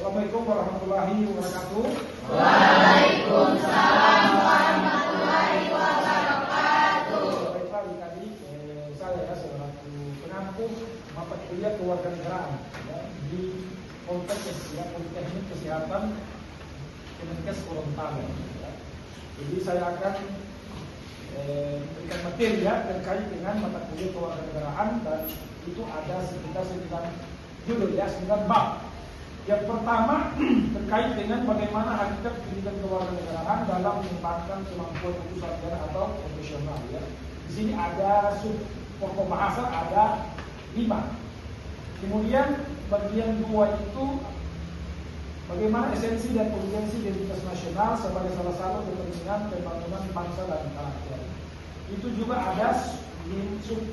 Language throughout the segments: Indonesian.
Assalamualaikum warahmatullahi wabarakatuh. Waalaikumsalam warahmatullahi wabarakatuh. Baiklah tadi saya selaku pengampu mata kuliah kewarganegaraan di Poltekes Politeknik Kesehatan Kemenkes Gorontalo. Jadi saya akan memberikan materi terkait dengan mata kuliah kewarganegaraan, dan itu ada sekitar 9 judul 9 bab. Yang pertama terkait dengan bagaimana hakikat pendidikan kewarganegaraan dalam mengembangkan kemampuan usaha atau profesional. Di sini ada sub pokok bahasa ada 5. Kemudian bagian 2 itu bagaimana esensi dan urgensi identitas nasional sebagai salah satu determinan pembangunan bangsa dan negara. Itu juga ada sub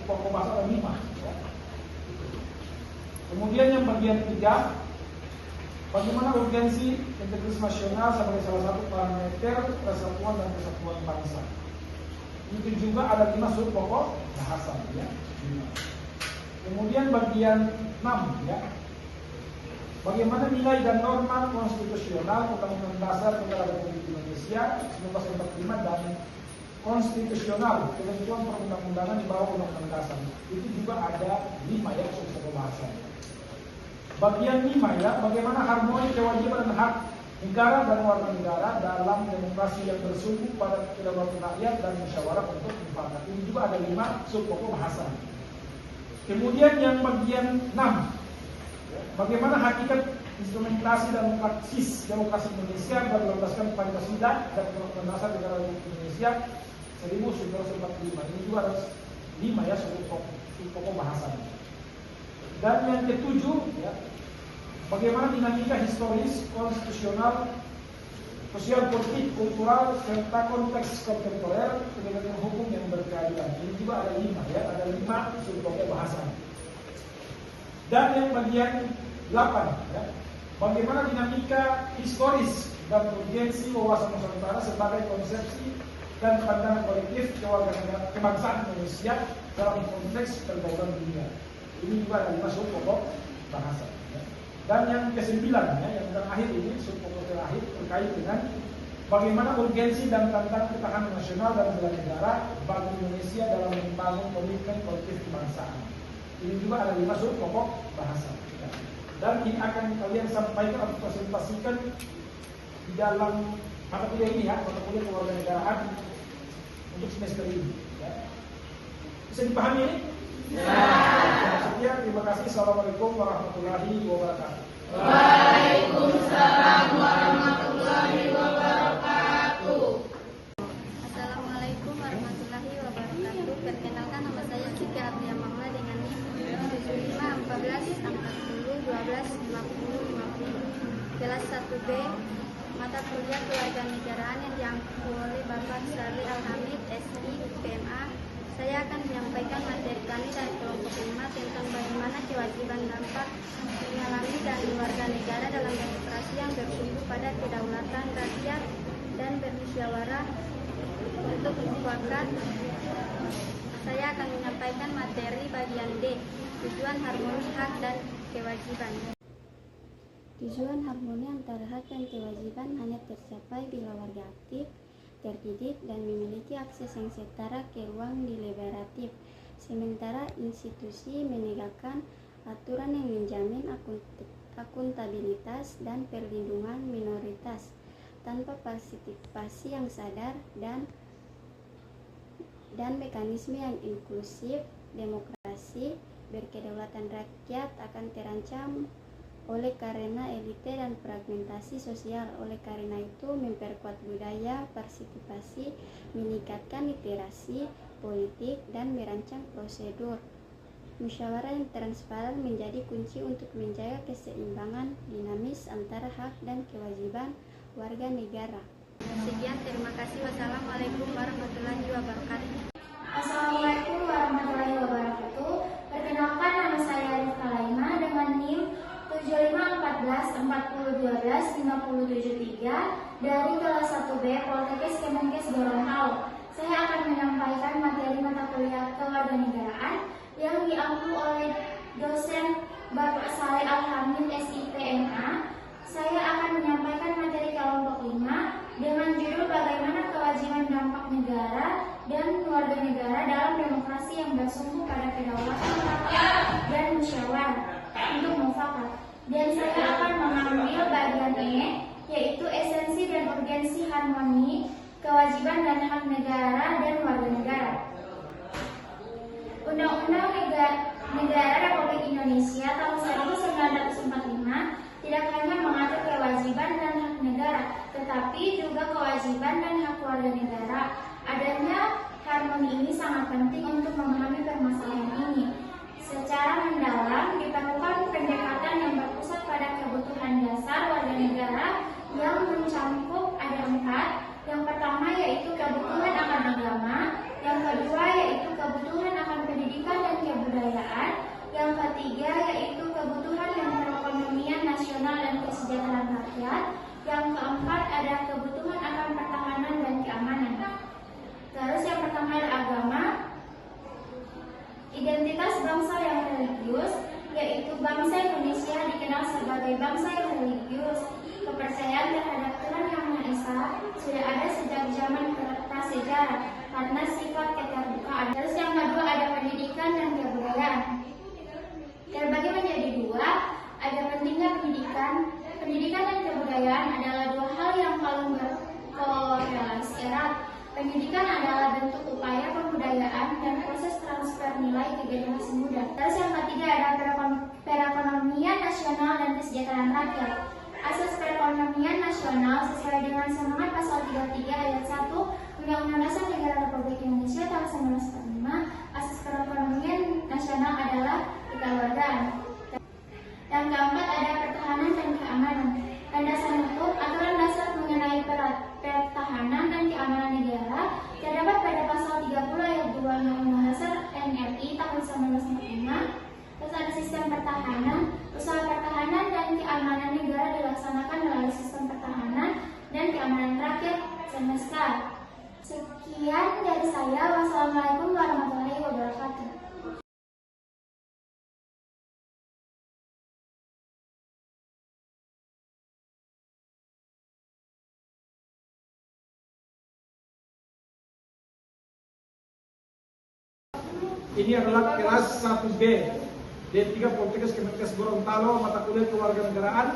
pokok bahasa ada 5. Kemudian yang bagian 3, bagaimana urgensi integritas nasional sebagai salah satu parameter persatuan dan kesatuan bangsa. Itu juga ada 5 sub pokok bahasa. Kemudian bagian 6, bagaimana nilai dan norma konstitusional Undang-Undang Dasar Negara Republik Indonesia 1945 dan konstitusional ketentuan perundang-undangan di bawah Undang-Undang Dasar. Itu juga ada 5 sub pokok bahasa. Bagian 5 bagaimana harmoni kewajiban dan hak negara dan warga negara dalam demokrasi yang bersumber pada kedaulatan rakyat dan musyawarah untuk mufakat. Ini juga ada 5 sub pokok bahasa. Kemudian yang bagian 6, bagaimana hakikat instrumentasi dan praksis demokrasi Indonesia dan berlandaskan Pancasila dan Undang-Undang Dasar Negara Republik Indonesia 1945. Ini juga ada 5 sub pokok bahasa. Dan yang ke-7, bagaimana dinamika historis, konstitusional, sosial, politik, kultural, serta konteks kontemporer penegakan hukum yang berkeadilan. Ini juga ada 5, ada 5 sub pokok bahasa. Dan yang bagian 8, bagaimana dinamika historis dan urgensi wawasan Nusantara sebagai konsepsi dan pandangan kolektif kewarganegaraan kebangsaan Indonesia dalam konteks pergaulan dunia. Ini juga ada 5 sub pokok bahasa. Dan yang ke-9, yang terakhir ini sub pokok terakhir terkait dengan bagaimana urgensi dan tantangan ketahanan nasional dan bela negara bagi Indonesia dalam membangun komitmen kolektif kebangsaan. Ini juga ada 5 sub pokok bahasa. Dan ini akan kalian sampaikan atau presentasikan di dalam mata kuliah ini, mata kuliah kewarganegaraan untuk semester ini. Bisa dipahami ini? Sekian, terima kasih. Assalamualaikum warahmatullahi wabarakatuh. Waalaikumsalam warahmatullahi wabarakatuh. Assalamualaikum warahmatullahi wabarakatuh. Perkenalkan, nama saya Siti Abdia Mamla dengan NIM 7514 40 12 50 50. Kelas 1B, mata kuliah kewarganegaraan yang diangkat oleh Bapak Sari Alhamid, SI, PMA. Saya akan menyampaikan materi kami dari kelompok 5 tentang bagaimana kewajiban dampak mengalami dan warga negara dalam demokrasi yang bersumber pada kedaulatan rakyat dan bermusyawarah untuk mufakat. Saya akan menyampaikan materi bagian D, tujuan harmoni hak dan kewajiban. Tujuan harmoni antara hak dan kewajiban hanya tercapai bila warga aktif, terdidik, dan memiliki akses yang setara ke ruang deliberatif, sementara institusi menegakkan aturan yang menjamin akuntabilitas dan perlindungan minoritas tanpa partisipasi yang sadar dan mekanisme yang inklusif. Demokrasi berkedaulatan rakyat akan terancam oleh karena elite dan fragmentasi sosial. Oleh karena itu, memperkuat budaya partisipasi, meningkatkan literasi politik, dan merancang prosedur musyawarah yang transparan menjadi kunci untuk menjaga keseimbangan dinamis antara hak dan kewajiban warga negara. Sekian, terima kasih. Wassalamualaikum warahmatullahi wabarakatuh. Assalamualaikum warahmatullahi wabarakatuh. Perkenalkan, nama saya Rifka Laima dengan NIM 7514 4012 573 dari kelas 1B Poltekes Kemenkes Gorontalo. Saya akan menyampaikan materi mata kuliah kewarganegaraan yang diampu oleh dosen Bapak Saleh Alhamid, SIPMA Dan saya akan mengambil bagian E, yaitu esensi dan urgensi harmoni, kewajiban dan hak negara dan warga negara. Undang-Undang Negara Republik Indonesia tahun 1945 tidak hanya mengatur kewajiban dan hak negara, tetapi juga kewajiban dan hak warga negara. Adanya harmoni ini sangat penting untuk memahami permasalahan ini. Secara mendalam diperlukan pendekatan yang berpusat pada kebutuhan dasar warga negara yang mencakup ada 4. Yang pertama yaitu kebutuhan akan agama, yang kedua yaitu kebutuhan akan pendidikan dan kebudayaan, yang ketiga yaitu kebutuhan dan perekonomian nasional dan kesejahteraan rakyat, yang keempat ada kebutuhan akan pertahanan dan keamanan. Terus yang pertama adalah agama, identitas bangsa yang religius, yaitu bangsa Indonesia dikenal sebagai bangsa yang religius. Kepercayaan terhadap Tuhan Yang Maha Esa sudah ada sejak zaman prasejarah karena sifat keterbukaan. Terus yang kedua ada pendidikan dan kebudayaan. Terbagi menjadi 2, ada pentingnya pendidikan. Pendidikan dan kebudayaan adalah 2 hal yang paling berkorelasi erat. Pendidikan adalah bentuk upaya pembudayaan dan proses transfer nilai ke generasi muda. Terus yang ketiga ada perekonomian nasional dan kesejahteraan rakyat. Asas perekonomian nasional sesuai dengan semangat pasal 33 ayat 1 Undang-Undang Dasar Negara Republik Indonesia tahun 1945. Asas perekonomian nasional adalah kekeluargaan. Yang keempat ada pertahanan dan keamanan. Landasan hukum aturan dasar mengenai pertahanan dan keamanan negara terdapat pada pasal 30 ayat 2 Undang-Undang Dasar NRI tahun 1945. Terus ada sistem pertahanan. Usaha pertahanan dan keamanan negara dilaksanakan melalui sistem pertahanan dan keamanan rakyat semesta. Sekian dari saya. Wassalamualaikum warahmatullahi wabarakatuh. Ini adalah kelas 1B D3 Poltekkes Kemenkes Gorontalo, mata kuliah kewarganegaraan.